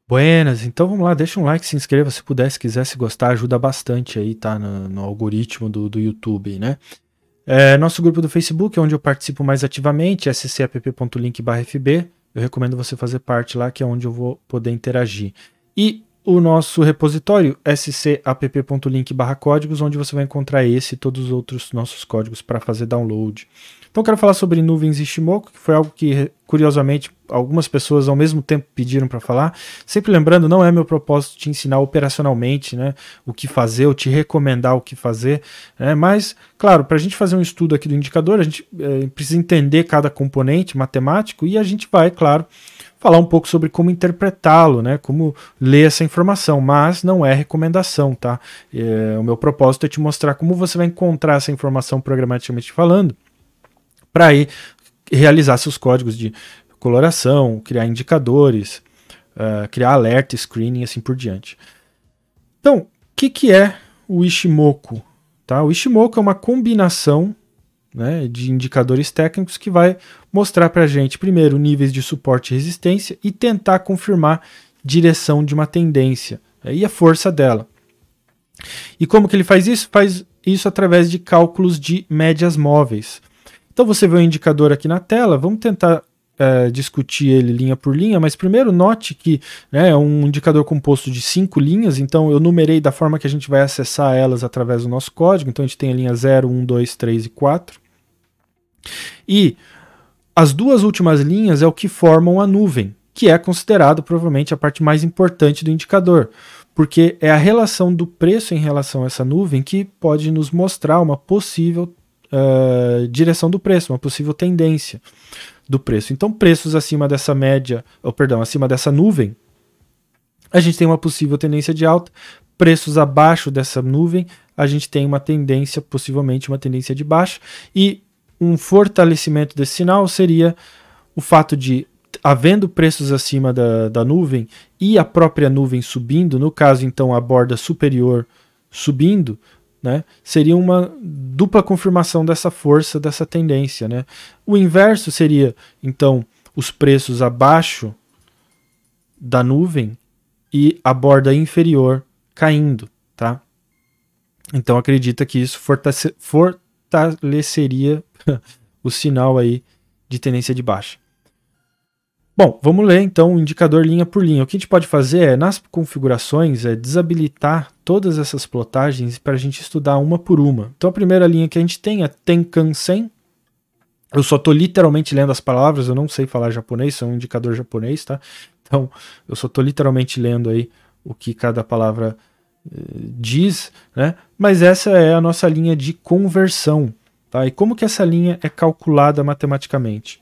Buenas, então vamos lá, deixa um like, se inscreva se puder, se quiser, se gostar, ajuda bastante aí, tá? No algoritmo do YouTube, né? Nosso grupo do Facebook, onde eu participo mais ativamente, é scapp.link/fb. Eu recomendo você fazer parte lá, que é onde eu vou poder interagir. E o nosso repositório, scapp.link/códigos, onde você vai encontrar esse e todos os outros nossos códigos para fazer download. Então eu quero falar sobre nuvens Ishimoku, que foi algo que, curiosamente, algumas pessoas ao mesmo tempo pediram para falar. Sempre lembrando, não é meu propósito te ensinar operacionalmente, né, o que fazer, ou te recomendar o que fazer, né, mas, claro, para a gente fazer um estudo aqui do indicador, a gente precisa entender cada componente matemático e a gente vai, claro, falar um pouco sobre como interpretá-lo, né, como ler essa informação, mas não é recomendação, tá? O meu propósito é te mostrar como você vai encontrar essa informação programaticamente falando, para aí realizar seus códigos de coloração, criar indicadores, criar alerta, screening e assim por diante. Então, o que é o Ishimoku? Tá? O Ishimoku é uma combinação, né, de indicadores técnicos que vai mostrar para a gente, primeiro, níveis de suporte e resistência e tentar confirmar direção de uma tendência, e a força dela. E como que ele faz isso? Faz isso através de cálculos de médias móveis. Então você vê o indicador aqui na tela, vamos tentar discutir ele linha por linha, mas primeiro note que, né, é um indicador composto de 5 linhas, então eu numerei da forma que a gente vai acessar elas através do nosso código, então a gente tem a linha 0, 1, 2, 3 e 4. E as duas últimas linhas é o que formam a nuvem, que é considerado provavelmente a parte mais importante do indicador, porque é a relação do preço em relação a essa nuvem que pode nos mostrar uma possível direção do preço, uma possível tendência do preço. Então, preços acima dessa média, acima dessa nuvem, a gente tem uma possível tendência de alta. Preços abaixo dessa nuvem, a gente tem uma tendência, possivelmente uma tendência de baixa. E um fortalecimento desse sinal seria o fato de, havendo preços acima da nuvem e a própria nuvem subindo, no caso, então, a borda superior subindo, né, seria uma dupla confirmação dessa força, dessa tendência, né? O inverso seria, então, os preços abaixo da nuvem e a borda inferior caindo, tá? Então acredita que isso fortaleceria o sinal aí de tendência de baixa. Bom, vamos ler então o indicador linha por linha. O que a gente pode fazer nas configurações, desabilitar todas essas plotagens para a gente estudar uma por uma. Então a primeira linha que a gente tem é Tenkan-sen. Eu só estou literalmente lendo as palavras, eu não sei falar japonês, sou um indicador japonês, tá? Então eu só estou literalmente lendo aí o que cada palavra diz, né? Mas essa é a nossa linha de conversão, tá? E como que essa linha é calculada matematicamente?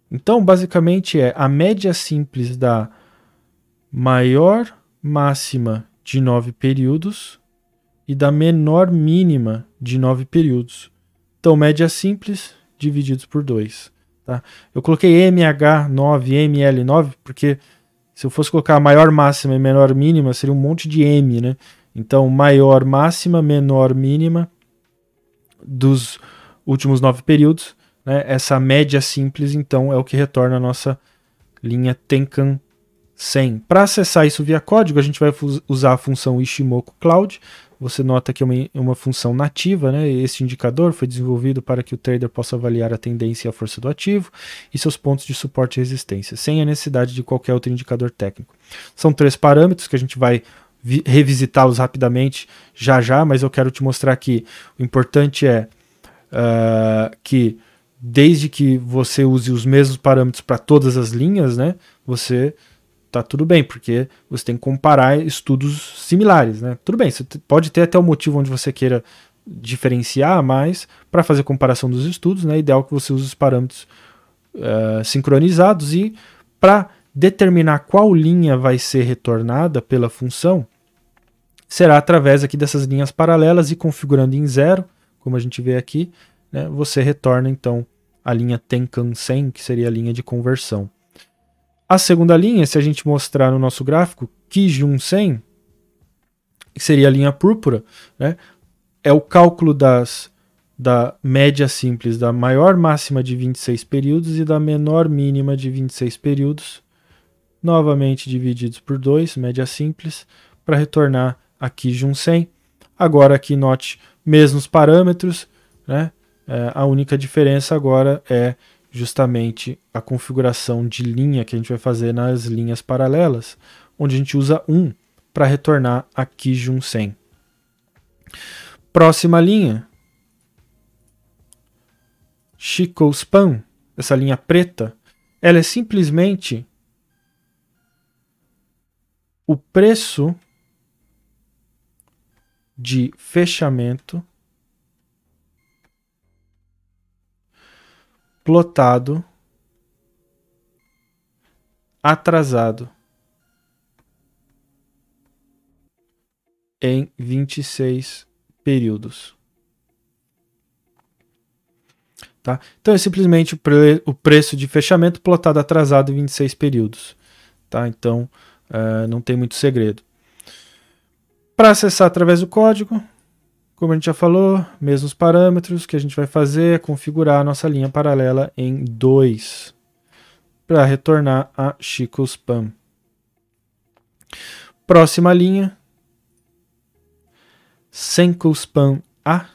Então, basicamente é a média simples da maior máxima de 9 períodos e da menor mínima de 9 períodos. Então, média simples divididos por 2. Tá? Eu coloquei MH9, ML9, porque se eu fosse colocar a maior máxima e menor mínima, seria um monte de M, né? Então, maior máxima, menor mínima dos últimos 9 períodos. Né, essa média simples, então, é o que retorna a nossa linha Tenkan-sen. Para acessar isso via código, a gente vai usar a função Ishimoku Cloud. Você nota que é uma função nativa, né? Esse indicador foi desenvolvido para que o trader possa avaliar a tendência e a força do ativo e seus pontos de suporte e resistência, sem a necessidade de qualquer outro indicador técnico. São 3 parâmetros que a gente vai revisitá-los rapidamente já, mas eu quero te mostrar que o importante é que desde que você use os mesmos parâmetros para todas as linhas, né, você tá tudo bem, porque você tem que comparar estudos similares, né? Tudo bem, você pode ter até um motivo onde você queira diferenciar, mas para fazer comparação dos estudos, né, é ideal que você use os parâmetros sincronizados, e para determinar qual linha vai ser retornada pela função, será através aqui dessas linhas paralelas, e configurando em 0, como a gente vê aqui, né, você retorna então a linha Tenkan-sen, que seria a linha de conversão. A segunda linha, se a gente mostrar no nosso gráfico, Kijun-sen, que seria a linha púrpura, né, é o cálculo da média simples da maior máxima de 26 períodos e da menor mínima de 26 períodos novamente divididos por 2, média simples, para retornar aqui Kijun-sen. Agora aqui note mesmos parâmetros, né? A única diferença agora é justamente a configuração de linha que a gente vai fazer nas linhas paralelas, onde a gente usa 1 para retornar a Kijun-sen. Próxima linha, Chikou-span, essa linha preta, ela é simplesmente o preço de fechamento plotado atrasado em 26 períodos. Tá? Então é simplesmente o preço de fechamento plotado atrasado em 26 períodos. Tá? Então não tem muito segredo. Para acessar através do código, como a gente já falou, mesmos parâmetros que a gente vai fazer é configurar a nossa linha paralela em 2 para retornar a Chikou-span. Próxima linha, Senkou-span A,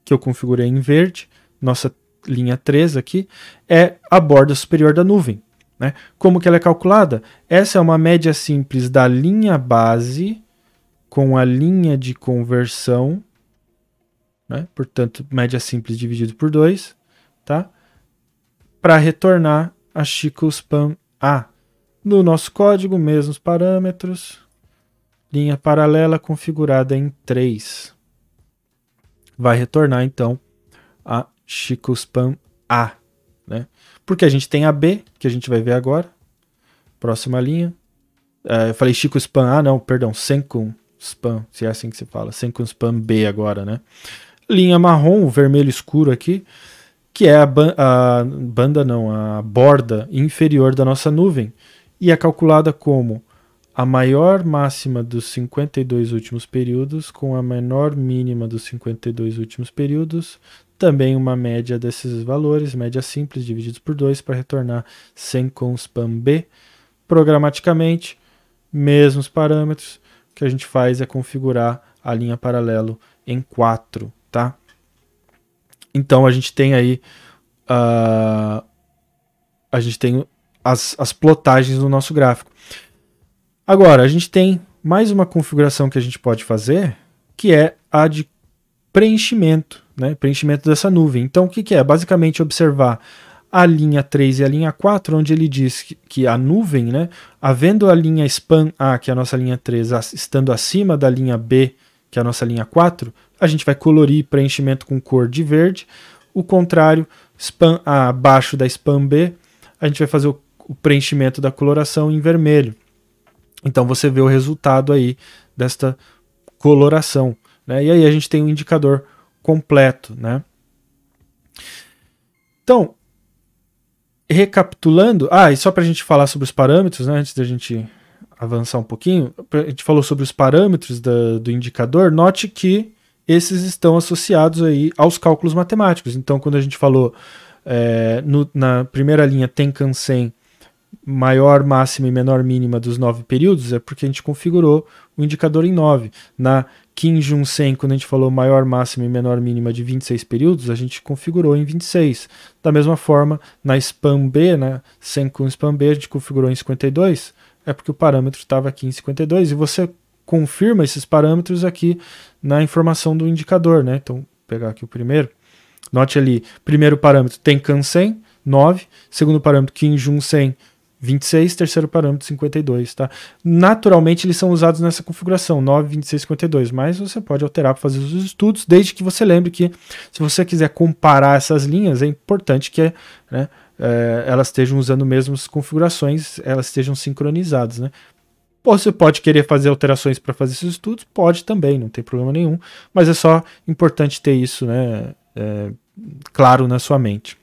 que eu configurei em verde, nossa linha 3 aqui, é a borda superior da nuvem. Né? Como que ela é calculada? Essa é uma média simples da linha base com a linha de conversão, né? Portanto, média simples dividido por 2, tá? Para retornar a Chikou-span A. No nosso código, mesmos parâmetros, linha paralela configurada em 3. Vai retornar, então, a Chikou-span A. Né? Porque a gente tem a B, que a gente vai ver agora. Próxima linha. Eu falei Chikou-span A, não, perdão, Senkou-span, se é assim que se fala. Senkou-span B agora, né? Linha marrom, o vermelho escuro aqui, que é a borda inferior da nossa nuvem, e é calculada como a maior máxima dos 52 últimos períodos com a menor mínima dos 52 últimos períodos, também uma média desses valores, média simples, divididos por 2, para retornar Senkou-span B. Programaticamente, mesmos parâmetros, o que a gente faz é configurar a linha paralelo em 4, tá? Então a gente tem aí a gente tem as plotagens no nosso gráfico. Agora, a gente tem mais uma configuração que a gente pode fazer, que é a de preenchimento, né? Preenchimento dessa nuvem. Então, o que é? Basicamente, observar a linha 3 e a linha 4, onde ele diz que a nuvem, né, havendo a linha span A, que é a nossa linha 3, estando acima da linha B, que é a nossa linha 4, a gente vai colorir preenchimento com cor de verde. O contrário, span A abaixo da span B, a gente vai fazer o preenchimento da coloração em vermelho. Então você vê o resultado aí desta coloração, né? E aí a gente tem um indicador completo, né? Então, recapitulando, e só para a gente falar sobre os parâmetros, né, antes da gente avançar um pouquinho, a gente falou sobre os parâmetros do indicador, note que esses estão associados aí aos cálculos matemáticos. Então, quando a gente falou na primeira linha Tenkan-sen, maior máxima e menor mínima dos 9 períodos, é porque a gente configurou o indicador em 9. Na Kijun-sen, quando a gente falou maior máxima e menor mínima de 26 períodos, a gente configurou em 26. Da mesma forma, na span B, né, Senkou-span B, a gente configurou em 52, é porque o parâmetro estava aqui em 52, e você confirma esses parâmetros aqui na informação do indicador, né? Então, vou pegar aqui o primeiro. Note ali, primeiro parâmetro Tenkan-sen, 9, segundo parâmetro Kijun-sen, 26, terceiro parâmetro 52, tá? Naturalmente eles são usados nessa configuração 9, 26, 52, mas você pode alterar para fazer os estudos, desde que você lembre que se você quiser comparar essas linhas, é importante que elas estejam usando mesmas configurações, elas estejam sincronizadas, né? Você pode querer fazer alterações para fazer esses estudos, pode também, não tem problema nenhum, mas é só importante ter isso, né, claro na sua mente.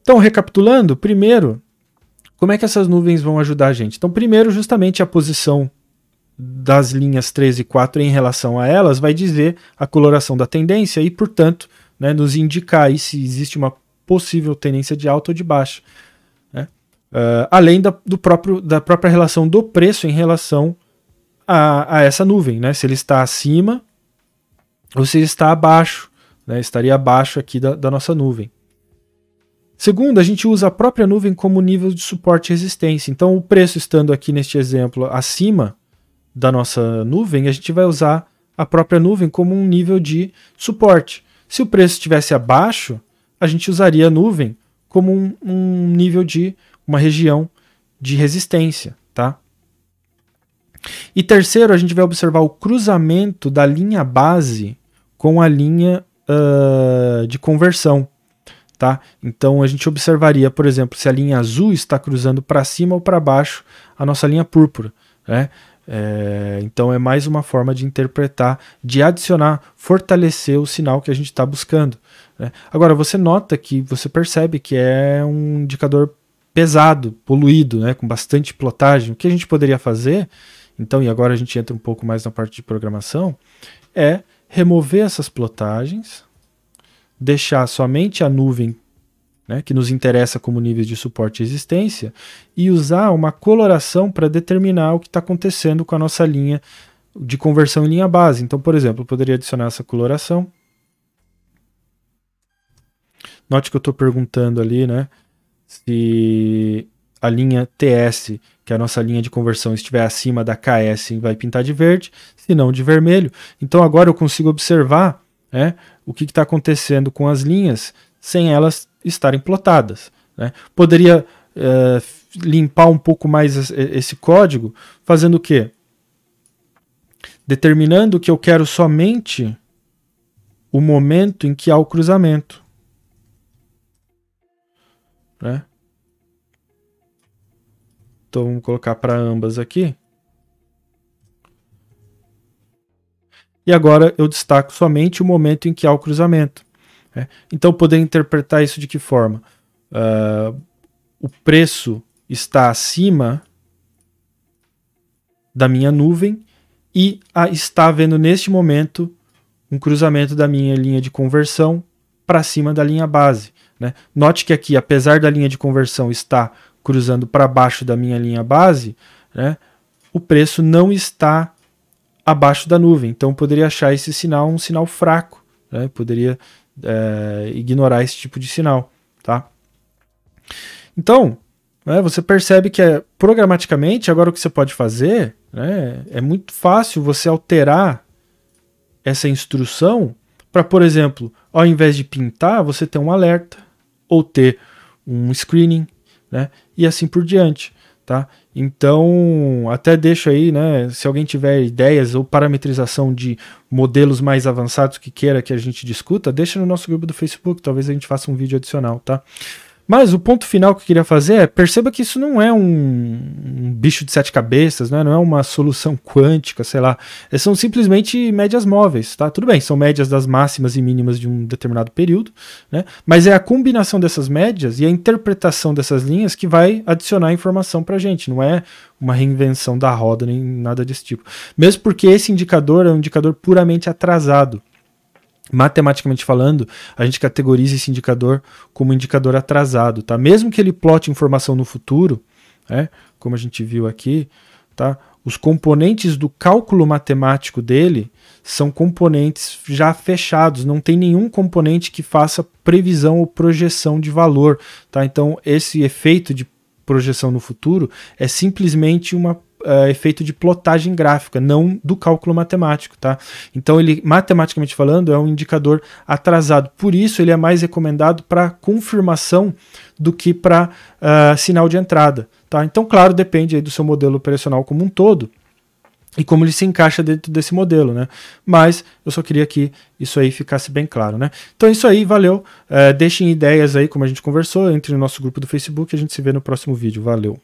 Então, recapitulando, primeiro, como é que essas nuvens vão ajudar a gente? Então, primeiro, justamente a posição das linhas 3 e 4 em relação a elas vai dizer a coloração da tendência e, portanto, né, nos indicar aí se existe uma possível tendência de alta ou de baixa. Né? além da própria relação do preço em relação a essa nuvem, né? Se ele está acima ou se ele está abaixo, né? Estaria abaixo aqui da nossa nuvem. Segundo, a gente usa a própria nuvem como nível de suporte e resistência. Então, o preço estando aqui neste exemplo acima da nossa nuvem, a gente vai usar a própria nuvem como um nível de suporte. Se o preço estivesse abaixo, a gente usaria a nuvem como um nível de uma região de resistência, tá? E terceiro, a gente vai observar o cruzamento da linha base com a linha de conversão. Tá? Então a gente observaria, por exemplo, se a linha azul está cruzando para cima ou para baixo a nossa linha púrpura. Né? Então é mais uma forma de interpretar, de adicionar, fortalecer o sinal que a gente está buscando. Né? Agora você nota que você percebe que é um indicador pesado, poluído, né? Com bastante plotagem. O que a gente poderia fazer, então, e agora a gente entra um pouco mais na parte de programação, é remover essas plotagens, deixar somente a nuvem, né, que nos interessa como níveis de suporte e resistência, e usar uma coloração para determinar o que está acontecendo com a nossa linha de conversão em linha base. Então, por exemplo, eu poderia adicionar essa coloração. Note que eu estou perguntando ali, né, se a linha TS, que é a nossa linha de conversão, estiver acima da KS, vai pintar de verde, se não de vermelho. Então agora eu consigo observar, né, o que está acontecendo com as linhas sem elas estarem plotadas. Né? Poderia limpar um pouco mais esse código, fazendo o quê? Determinando que eu quero somente o momento em que há o cruzamento. Né? Então vamos colocar para ambas aqui. E agora eu destaco somente o momento em que há o cruzamento. Né? Então, poder interpretar isso de que forma? O preço está acima da minha nuvem e está havendo neste momento um cruzamento da minha linha de conversão para cima da linha base. Né? Note que aqui, apesar da linha de conversão estar cruzando para baixo da minha linha base, né, o preço não está abaixo da nuvem. Então, eu poderia achar esse sinal um sinal fraco. Né? Poderia ignorar esse tipo de sinal. Tá? Então, né, você percebe que programaticamente, agora o que você pode fazer, né, é muito fácil você alterar essa instrução para, por exemplo, ao invés de pintar, você ter um alerta ou ter um screening, né, e assim por diante. Tá? Então, até deixo aí, né, se alguém tiver ideias ou parametrização de modelos mais avançados que queira que a gente discuta, deixa no nosso grupo do Facebook, talvez a gente faça um vídeo adicional, tá? Mas o ponto final que eu queria fazer é, perceba que isso não é um bicho de 7 cabeças, né? Não é uma solução quântica, sei lá. São simplesmente médias móveis, tá? Tudo bem, são médias das máximas e mínimas de um determinado período, né? Mas é a combinação dessas médias e a interpretação dessas linhas que vai adicionar informação pra gente, não é uma reinvenção da roda nem nada desse tipo. Mesmo porque esse indicador é um indicador puramente atrasado. Matematicamente falando, a gente categoriza esse indicador como indicador atrasado, tá? Mesmo que ele plote informação no futuro, né, como a gente viu aqui, tá? Os componentes do cálculo matemático dele são componentes já fechados, não tem nenhum componente que faça previsão ou projeção de valor, tá? Então, esse efeito de projeção no futuro é simplesmente efeito de plotagem gráfica, não do cálculo matemático, tá? Então ele, matematicamente falando, é um indicador atrasado. Por isso ele é mais recomendado para confirmação do que para sinal de entrada, tá? Então, claro, depende aí do seu modelo operacional como um todo e como ele se encaixa dentro desse modelo, né? Mas eu só queria que isso aí ficasse bem claro, né? Então é isso aí, valeu. Deixem ideias aí, como a gente conversou, entre no nosso grupo do Facebook e a gente se vê no próximo vídeo. Valeu!